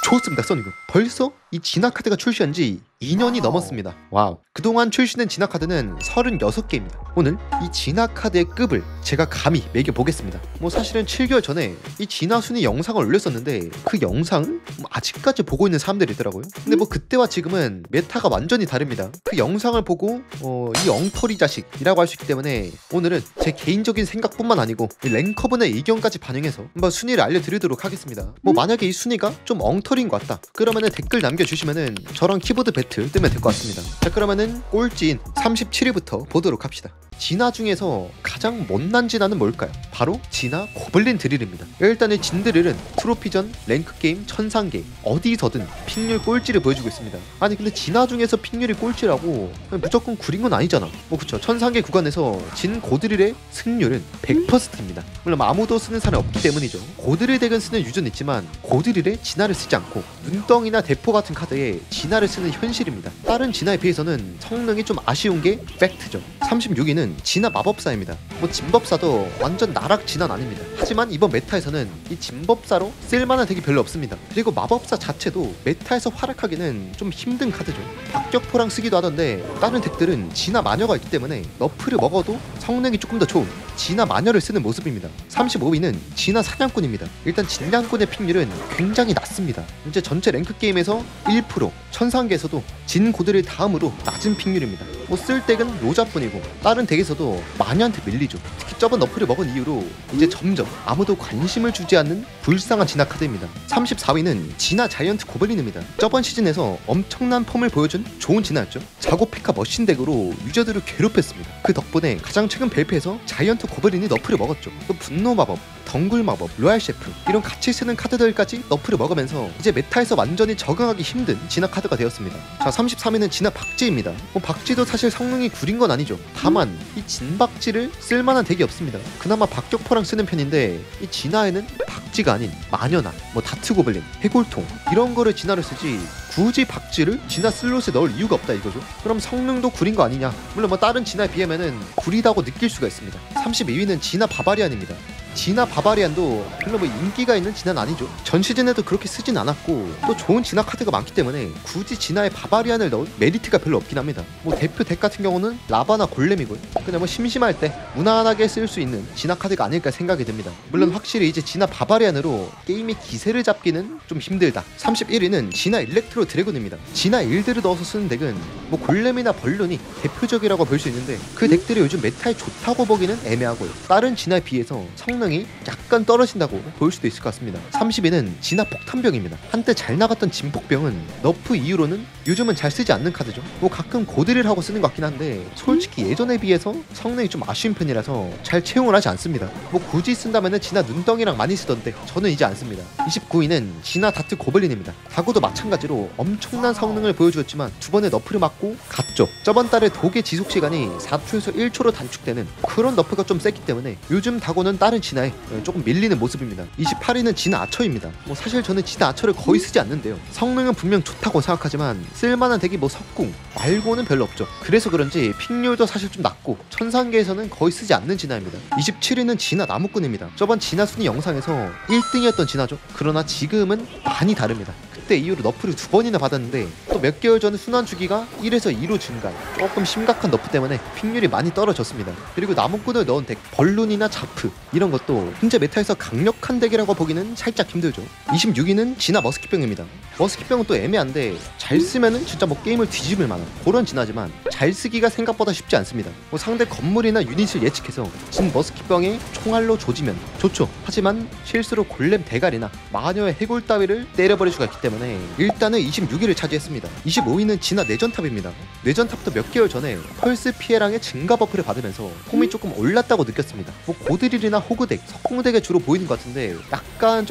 좋습니다. 써니군. 벌써 이 진화 카드가 출시한 지 2년이 넘었습니다. 와우. 그동안 출시된 진화 카드는 36개입니다. 오늘 이 진화 카드의 급을 제가 감히 매겨보겠습니다. 뭐 사실은 7개월 전에 이 진화 순위 영상을 올렸었는데 그 영상을 아직까지 보고 있는 사람들이 있더라고요. 근데 뭐 그때와 지금은 메타가 완전히 다릅니다. 그 영상을 보고 이 엉터리 자식이라고 할 수 있기 때문에 오늘은 제 개인적인 생각뿐만 아니고 이 랭커분의 의견까지 반영해서 한번 순위를 알려드리도록 하겠습니다. 뭐 만약에 이 순위가 좀 엉터리인 것 같다 그러면은 댓글 남겨주시면은 저랑 키보드 배틀 뜨면 될 것 같습니다. 자, 그러면은 꼴찌인 37위부터 보도록 합시다. 진화 중에서 가장 못난 진화는 뭘까요? 바로 진화 고블린 드릴입니다. 일단 이 진드릴은 트로피전, 랭크게임, 천상게임 어디서든 픽률 꼴찌를 보여주고 있습니다. 아니 근데 진화 중에서 픽률이 꼴찌라고 무조건 구린 건 아니잖아. 뭐 그쵸, 천상계 구간에서 진 고드릴의 승률은 100%입니다. 물론 아무도 쓰는 사람이 없기 때문이죠. 고드릴 덱은 쓰는 유저는 있지만 고드릴에 진화를 쓰지 않고 눈덩이나 대포 같은 카드에 진화를 쓰는 현실입니다. 다른 진화에 비해서는 성능이 좀 아쉬운 게 팩트죠. 36위는 진화 마법사입니다. 뭐 진법사도 완전 나락 진화는 아닙니다. 하지만 이번 메타에서는 이 진법사로 쓸만한 덱이 별로 없습니다. 그리고 마법사 자체도 메타에서 활약하기는 좀 힘든 카드죠. 박격포랑 쓰기도 하던데 다른 덱들은 진화 마녀가 있기 때문에 너프를 먹어도 성능이 조금 더 좋은 진화 마녀를 쓰는 모습입니다. 35위는 진화 사냥꾼입니다. 일단 진냥꾼의 픽률은 굉장히 낮습니다. 이제 전체 랭크 게임에서 1%, 천상계에서도 진 고드릴 다음으로 낮은 픽률입니다. 뭐 쓸 덱은 로자뿐이고 다른 덱에서도 마녀한테 밀리죠. 특히 저번 너프를 먹은 이후로 이제 점점 아무도 관심을 주지 않는 불쌍한 진화 카드입니다. 34위는 진화 자이언트 고블린입니다. 저번 시즌에서 엄청난 폼을 보여준 좋은 진화였죠. 자고 페카 머신 덱으로 유저들을 괴롭혔습니다. 그 덕분에 가장 최근 벨프에서 자이언트 고블린이 너프를 먹었죠. 또 분노 마법, 덩굴 마법, 로얄 셰프 이런 같이 쓰는 카드들까지 너프를 먹으면서 이제 메타에서 완전히 적응하기 힘든 진화 카드가 되었습니다. 자, 33위는 진화 박쥐입니다. 뭐 박쥐도 사실 성능이 구린 건 아니죠. 다만 이 진박쥐를 쓸만한 덱이 없습니다. 그나마 박격포랑 쓰는 편인데 이 진화에는 박쥐가 아닌 마녀나 뭐 다트 고블린, 해골통 이런 거를 진화를 쓰지 굳이 박쥐를 진화 슬롯에 넣을 이유가 없다 이거죠. 그럼 성능도 구린 거 아니냐. 물론 뭐 다른 진화에 비하면은 구리다고 느낄 수가 있습니다. 32위는 진화 바바리안입니다. 진화 바바리안도 별로 뭐 인기가 있는 진화는 아니죠. 전 시즌에도 그렇게 쓰진 않았고 또 좋은 진화 카드가 많기 때문에 굳이 진화에 바바리안을 넣을 메리트가 별로 없긴 합니다. 뭐 대표 덱 같은 경우는 라바나 골렘이고요. 그냥 뭐 심심할 때 무난하게 쓸 수 있는 진화 카드가 아닐까 생각이 듭니다. 물론 확실히 이제 진화 바바리안으로 게임의 기세를 잡기는 좀 힘들다. 31위는 진화 일렉트로 드래곤입니다. 진화 일드를 넣어서 쓰는 덱은 뭐 골렘이나 벌룬이 대표적이라고 볼 수 있는데 그 덱들이 요즘 메타에 좋다고 보기는 애매하고요. 다른 진화에 비해서 성능이 약간 떨어진다고 볼 수도 있을 것 같습니다. 30위는 진화 폭탄병입니다. 한때 잘 나갔던 진폭병은 너프 이후로는 요즘은 잘 쓰지 않는 카드죠. 뭐 가끔 고드릴 하고 쓰는 것 같긴 한데 솔직히 예전에 비해서 성능이 좀 아쉬운 편이라서 잘 채용을 하지 않습니다. 뭐 굳이 쓴다면은 진화 눈덩이랑 많이 쓰던데 저는 이제 안 씁니다. 29위는 진화 다트 고블린입니다. 다구도 마찬가지로 엄청난 성능을 보여주었지만 두 번의 너프를 맞고 갔죠. 저번 달에 독의 지속 시간이 4초에서 1초로 단축되는 그런 너프가 좀 셌기 때문에 요즘 다구는 다른 진화에 조금 밀리는 모습입니다. 28위는 진화 아처입니다. 뭐 사실 저는 진화 아처를 거의 쓰지 않는데요. 성능은 분명 좋다고 생각하지만 쓸만한 덱이 뭐 석궁 말고는 별로 없죠. 그래서 그런지 픽률도 사실 좀 낮고 천상계에서는 거의 쓰지 않는 진화입니다. 27위는 진화 나무꾼입니다. 저번 진화 순위 영상에서 1등이었던 진화죠. 그러나 지금은 많이 다릅니다. 그때 이후로 너프를 2번이나 받았는데 또 몇 개월 전에 순환 주기가 1에서 2로 증가해 조금 심각한 너프 때문에 픽률이 많이 떨어졌습니다. 그리고 나무꾼을 넣은 덱 벌룬이나 자프 이런 것도 현재 메타에서 강력한 덱이라고 보기는 살짝 힘들죠. 26위는 진화 머스킷병입니다. 머스킷병은 또 애매한데 잘 쓰면은 진짜 뭐 게임을 뒤집을 만한 그런 진화지만 잘 쓰기가 생각보다 쉽지 않습니다. 뭐 상대 건물이나 유닛을 예측해서 진 머스킷병에 총알로 조지면 좋죠. 하지만 실수로 골렘 대가리나 마녀의 해골 따위를 때려버릴 수가 있기 때문에 일단은 26위를 차지했습니다. 25위는 진화 내전탑입니다. 내전탑도 몇 개월 전에 펄스 피해량의 증가 버프를 받으면서 폼이 조금 올랐다고 느꼈습니다. 뭐 고드릴이나 호그덱, 석궁덱에 주로 보이는 것 같은데 약간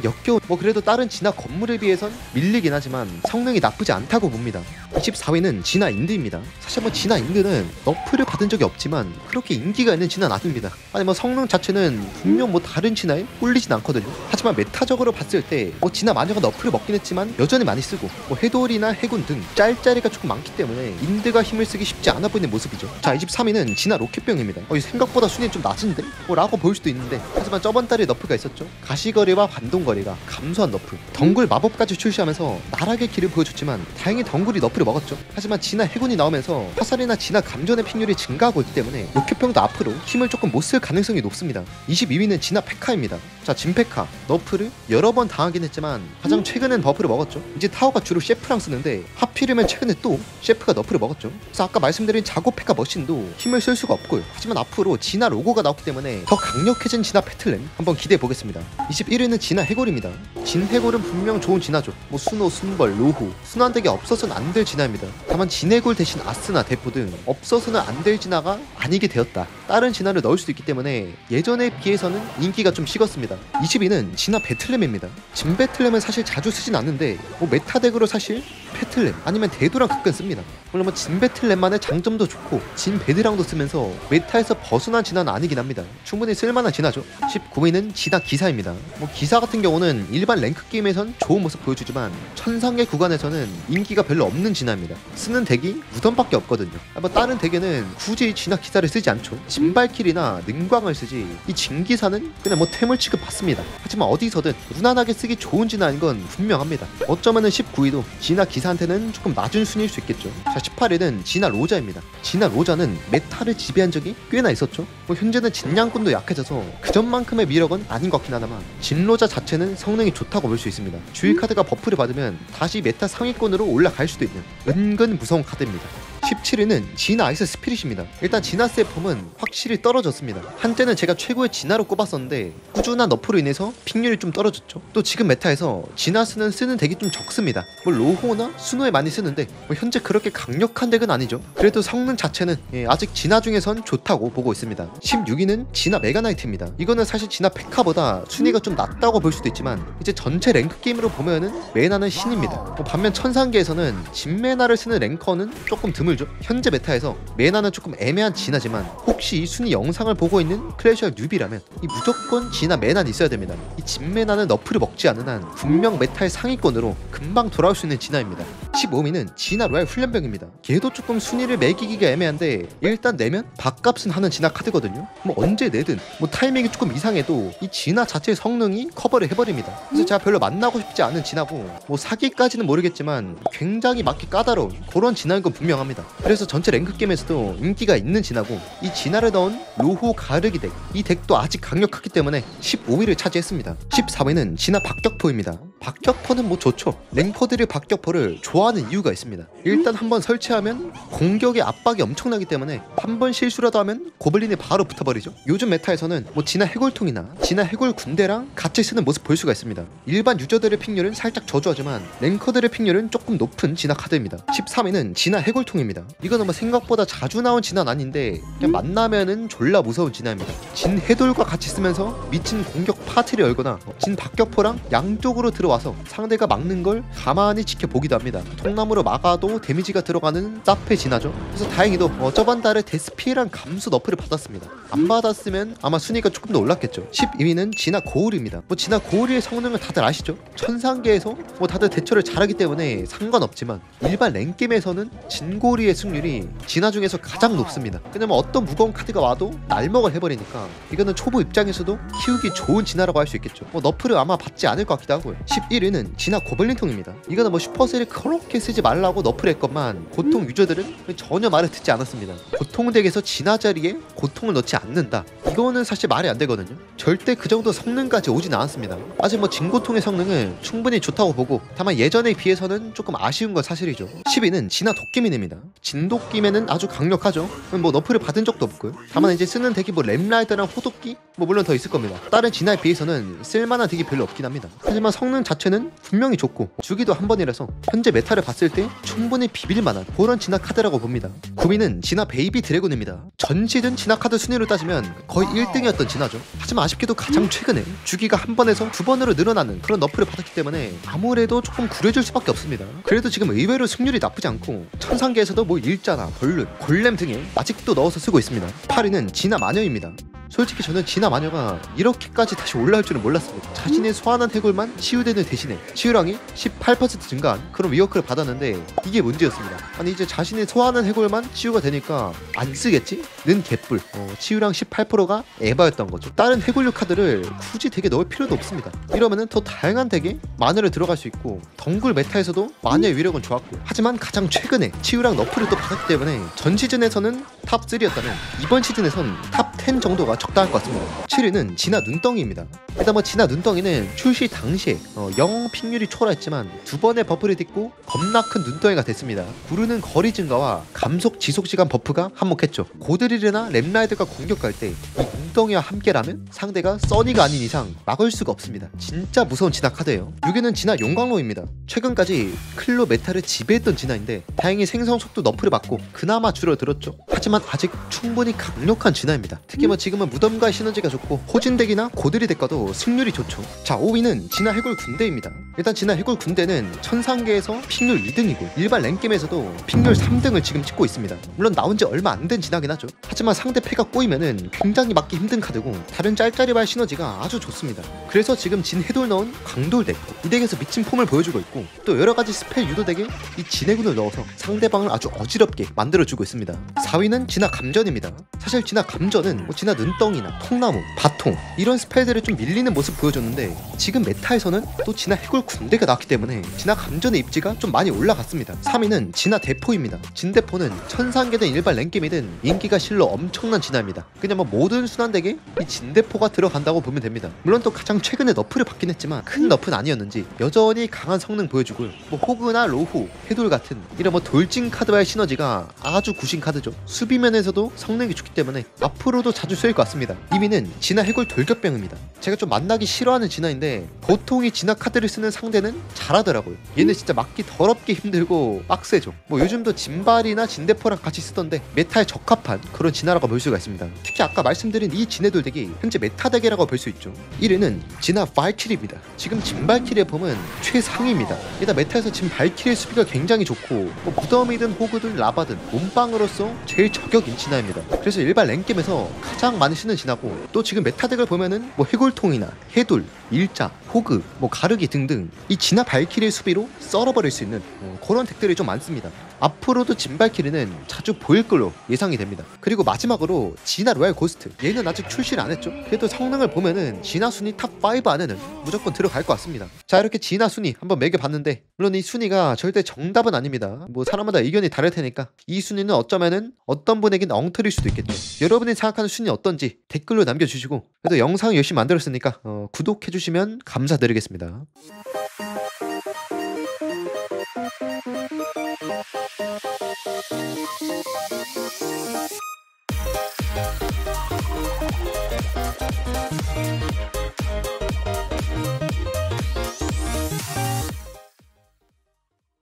역겨운 뭐 그래도 다른 진화 건물에 비해선 밀리긴 하지만 성능이 나쁘지 않다고 봅니다. 24위는 진화 인드입니다. 사실 뭐 진화 인드는 너프를 받은 적이 없지만 그렇게 인기가 있는 진화는 아닙니다. 아니 뭐 성능 자체는 분명 뭐 다른 진화에 꿀리진 않거든요. 하지만 메타적으로 봤을 때 뭐 진화 마녀가 너프를 먹긴 했지만 여전히 많이 쓰고 뭐 해돌이나 해군 등 짤짤이가 조금 많기 때문에 인드가 힘을 쓰기 쉽지 않아 보이는 모습이죠. 자 23위는 진화 로켓병입니다. 생각보다 순위 좀 낮은데? 뭐 라고 보일 수도 있는데 하지만 저번 달에 너프가 있었죠. 가시거리와 반동거리가 감소한 너프, 덩굴 마법까지 출시하면서 나락의 길을 보여줬지만 다행히 덩굴이 너프를 먹었죠. 하지만 진화 해군이 나오면서 화살이나 진화 감전의 픽률이 증가하고 있기 때문에 로켓병도 앞으로 힘을 조금 못 쓸 가능성이 높습니다. 22위는 진화 페카입니다. 자 진페카 너프를 여러 번 당하긴 했지만 가장 최근엔 버프를 먹었죠. 이제 타워가 주로 셰프랑 쓰는데 하필이면 최근에 또 셰프가 너프를 먹었죠. 그래서 아까 말씀드린 자고 페카 머신도 힘을 쓸 수가 없고요. 하지만 앞으로 진화 로고가 나왔기 때문에 더 강력해진 진화 패틀램 한번 기대해 보겠습니다. 21위는 진화 해골입니다. 진 해골은 분명 좋은 진화죠. 뭐 순호, 순벌, 로후, 순환덱이 없어서는 안 될 진화입니다. 다만 진 해골 대신 아스나, 대포 등 없어서는 안 될 진화가 아니게 되었다. 다른 진화를 넣을 수도 있기 때문에 예전에 비해서는 인기가 좀 식었습니다. 20위는 진화 배틀램입니다. 진 배틀램은 사실 자주 쓰진 않는데 뭐 메타덱으로 사실 패틀램 아니면 대도랑 가끔 씁니다. 물론 뭐 진 배틀램만의 장점도 좋고 진 배드랑도 쓰면서 메타에서 벗어난 진화는 아니긴 합니다. 충분히 쓸만한 진화죠. 19위는 진화 기사입니다. 뭐 기사 같은 경우는 일반 랭크 게임에선 좋은 모습 보여주지만 천상계 구간에서는 인기가 별로 없는 진화입니다. 쓰는 덱이 무덤밖에 없거든요. 뭐 다른 덱에는 굳이 진화 기사를 쓰지 않죠. 진발킬이나 능광을 쓰지 이 진기사는 그냥 뭐 템을 취급받습니다. 하지만 어디서든 무난하게 쓰기 좋은 진화인 건 분명합니다. 어쩌면은 19위도 진화 기사한테는 조금 낮은 순위일 수 있겠죠. 자 18위는 진화 로자입니다. 진화 로자는 메타를 지배한 적이 꽤나 있었죠. 뭐 현재는 진양꾼도 약해져서 그전만큼의 미력은 아닌 것 같긴 하다만 진로자 자체는 성능이 좋다고 볼 수 있습니다. 주의 카드가 버프를 받으면 다시 메타 상위권으로 올라갈 수도 있는 은근 무서운 카드입니다. 17위는 진화 아이스 스피릿입니다. 일단 진화스의 폼은 확실히 떨어졌습니다. 한때는 제가 최고의 진화로 꼽았었는데 꾸준한 너프로 인해서 픽률이 좀 떨어졌죠. 또 지금 메타에서 진화스는 쓰는 덱이 좀 적습니다. 뭐 로호나 순호에 많이 쓰는데 뭐 현재 그렇게 강력한 덱은 아니죠. 그래도 성능 자체는 아직 진화 중에선 좋다고 보고 있습니다. 16위는 진화 메가나이트입니다. 이거는 사실 진화 페카보다 순위가 좀 낮다고 볼 수도 있지만 이제 전체 랭크 게임으로 보면은 메나는 신입니다. 뭐 반면 천상계에서는 진메나를 쓰는 랭커는 조금 드물죠. 현재 메타에서 메나는 조금 애매한 진화지만 혹시 이 순위 영상을 보고 있는 클래시얼 뉴비라면 이 무조건 진화 메나는 있어야 됩니다. 이 진메나는 너프를 먹지 않는 한 분명 메타의 상위권으로 금방 돌아올 수 있는 진화입니다. 15위는 진화 로얄 훈련병입니다. 걔도 조금 순위를 매기기가 애매한데 일단 내면 밥값은 하는 진화 카드거든요. 뭐 언제 내든 뭐 타이밍이 조금 이상해도 이 진화 자체의 성능이 커버를 해버립니다. 그래서 제가 별로 만나고 싶지 않은 진화고 뭐 사기까지는 모르겠지만 굉장히 맞기 까다로운 그런 진화인 건 분명합니다. 그래서 전체 랭크 게임에서도 인기가 있는 진화고 이 진화를 넣은 로호 가르기 덱, 이 덱도 아직 강력하기 때문에 15위를 차지했습니다. 14위는 진화 박격포입니다. 박격포는 뭐 좋죠. 랭커들이 박격포를 좋아하는 이유가 있습니다. 일단 한번 설치하면 공격의 압박이 엄청나기 때문에 한 번 실수라도 하면 고블린이 바로 붙어버리죠. 요즘 메타에서는 뭐 진화 해골통이나 진화 해골 군대랑 같이 쓰는 모습 볼 수가 있습니다. 일반 유저들의 픽률은 살짝 저조하지만 랭커들의 픽률은 조금 높은 진화 카드입니다. 13위는 진화 해골통입니다. 이거는 뭐 생각보다 자주 나온 진화는 아닌데 그냥 만나면은 졸라 무서운 진화입니다. 진 해돌과 같이 쓰면서 미친 공격 파티를 열거나 진 박격포랑 양쪽으로 들어와서 상대가 막는 걸 가만히 지켜보기도 합니다. 통나무로 막아도 데미지가 들어가는 짭의 진화죠. 그래서 다행히도 저번 달에 데스피해랑 감수 너프를 받았습니다. 안 받았으면 아마 순위가 조금 더 올랐겠죠. 12위는 진화 고울입니다. 뭐 진화 고울의 성능을 다들 아시죠? 천상계에서 뭐 다들 대처를 잘하기 때문에 상관없지만 일반 랭게임에서는 진고리의 승률이 진화 중에서 가장 높습니다. 왜냐면 어떤 무거운 카드가 와도 날먹을 해버리니까 이거는 초보 입장에서도 키우기 좋은 진화라고 할 수 있겠죠. 뭐 너프를 아마 받지 않을 것 같기도 하고요. 11위는 진화 고블린통입니다. 이거는 뭐 슈퍼셀이 그렇게 쓰지 말라고 너프를 했건만 보통 유저들은 전혀 말을 듣지 않았습니다. 고통 덱에서 진화 자리에 고통을 넣지 않는다. 이거는 사실 말이 안 되거든요. 절대 그 정도 성능까지 오진 않았습니다. 아직 뭐 진고통의 성능은 충분히 좋다고 보고 다만 예전에 비해서는 조금 아쉬운 건 사실이죠. 10위는 진화 도끼민입니다. 진도끼맨은 아주 강력하죠. 뭐 너프를 받은 적도 없고요. 다만 이제 쓰는 덱이 뭐 램라이더랑 호도끼 뭐 물론 더 있을 겁니다. 다른 진화에 비해서는 쓸만한 덱이 별로 없긴 합니다. 하지만 성능 자체는 분명히 좋고 주기도 한 번이라서 현재 메타를 봤을 때 충분히 비빌만한 그런 진화 카드라고 봅니다. 9위는 진화 베이비 드래곤입니다. 전 시즌 진화카드 순위로 따지면 거의 1등이었던 진화죠. 하지만 아쉽게도 가장 최근에 주기가 한 번에서 두 번으로 늘어나는 그런 너프를 받았기 때문에 아무래도 조금 구려질 수밖에 없습니다. 그래도 지금 의외로 승률이 나쁘지 않고 천상계에서도 뭐 일자나 벌룬, 골렘 등에 아직도 넣어서 쓰고 있습니다. 8위는 진화 마녀입니다. 솔직히 저는 진화 마녀가 이렇게까지 다시 올라올 줄은 몰랐습니다. 자신의 소환한 해골만 치유되는 대신에 치유량이 18% 증가한 그런 위어크를 받았는데 이게 문제였습니다. 아니 이제 자신의 소환한 해골만 치유가 되니까 안 쓰겠지? 는 개뿔. 치유량 18%가 에바였던 거죠. 다른 해골류 카드를 굳이 덱에 넣을 필요도 없습니다. 이러면은 더 다양한 덱에 마녀를 들어갈 수 있고 덩굴 메타에서도 마녀의 위력은 좋았고, 하지만 가장 최근에 치유량 너프를 또 받았기 때문에 전 시즌에서는 탑 3였다면 이번 시즌에선 탑 10 정도가 적당할 것 같습니다. 7위는 진화 눈덩이입니다. 일단 뭐 진화 눈덩이는 출시 당시에 영 픽률이 초월했지만 두 번의 버프를 딛고 겁나 큰 눈덩이가 됐습니다. 구르는 거리 증가와 감속 지속 시간 버프가 한몫했죠. 고드릴이나 랩라이드가 공격할 때 이 눈덩이와 함께라면 상대가 써니가 아닌 이상 막을 수가 없습니다. 진짜 무서운 진화 카드예요. 6위는 진화 용광로입니다. 최근까지 클로 메타를 지배했던 진화인데 다행히 생성 속도 너프를 받고 그나마 줄어들었죠. 하지만 아직 충분히 강력한 진화입니다. 특히 뭐 지금은 무덤과의 시너지가 좋고 호진덱이나 고드리 덱과도 승률이 좋죠. 자, 5위는 진화 해골 군대입니다. 일단 진화 해골 군대는 천상계에서 픽률 2등이고 일반 랭겜에서도 픽률 3등을 지금 찍고 있습니다. 물론 나온 지 얼마 안 된 진화긴 하죠. 하지만 상대 패가 꼬이면은 굉장히 막기 힘든 카드고 다른 짤짤이발 시너지가 아주 좋습니다. 그래서 지금 진 해돌 넣은 광돌 덱, 이 덱에서 미친 폼을 보여주고 있고 또 여러가지 스펠 유도 덱에 이 진해군을 넣어서 상대방을 아주 어지럽게 만들어주고 있습니다. 4위는 진화 감전입니다. 사실 진화 감전은 뭐 진화 눈덩이나 통나무, 바통 이런 스펠들을 좀 밀리는 모습 보여줬는데 지금 메타에서는 또 진화 해골 군대가 나왔기 때문에 진화 감전의 입지가 좀 많이 올라갔습니다. 3위는 진화 대포입니다. 진대포는 천상계든 일반 랭겜이든 인기가 실로 엄청난 진화입니다. 그냥 뭐 모든 순환덱에 이 진대포가 들어간다고 보면 됩니다. 물론 또 가장 최근에 너프를 받긴 했지만 큰 너프는 아니었는지 여전히 강한 성능 보여주고 뭐 호그나 로후, 해돌 같은 이런 뭐 돌진 카드와의 시너지가 아주 구신 카드죠. 수비면에서도 성능이 좋기 때문에 앞으로도 자주 쓰일 것 같습니다. 2위는 진화 해골 돌격병입니다. 제가 좀 만나기 싫어하는 진화인데 보통 이 진화 카드를 쓰는 상대는 잘하더라고요. 얘는 진짜 막기 더럽게 힘들고 빡세죠. 뭐 요즘도 진발이나 진대포랑 같이 쓰던데 메타에 적합한 그런 진화라고 볼 수가 있습니다. 특히 아까 말씀드린 이 진해돌 덱이 현재 메타 덱이라고 볼 수 있죠. 1위는 진화 발키리입니다. 지금 진 발키리의 폼은 최상위입니다. 일단 메타에서 진 발키리의 수비가 굉장히 좋고 뭐 무덤이든 호그든 라바든 몸빵으로서 제일 저격인 진화입니다. 그래서 일반 랭겜에서 가장 많이 쓰는 진화고 또 지금 메타 덱을 보면은 뭐 해골통이나 해돌, 일자, 호그, 뭐 가르기 등등 이 진화 발키리의 수비로 썰어버릴 수 있는 그런 덱들이 좀 많습니다. 앞으로도 진발키리는 자주 보일 걸로 예상이 됩니다. 그리고 마지막으로 진화 로얄 고스트, 얘는 아직 출시를 안 했죠. 그래도 성능을 보면은 진화 순위 탑5 안에는 무조건 들어갈 것 같습니다. 자, 이렇게 진화 순위 한번 매겨봤는데 물론 이 순위가 절대 정답은 아닙니다. 뭐 사람마다 의견이 다를 테니까 이 순위는 어쩌면은 어떤 분에겐 엉터리일 수도 있겠죠. 여러분이 생각하는 순위 어떤지 댓글로 남겨주시고 그래도 영상 열심히 만들었으니까 구독해주시면 감사드리겠습니다.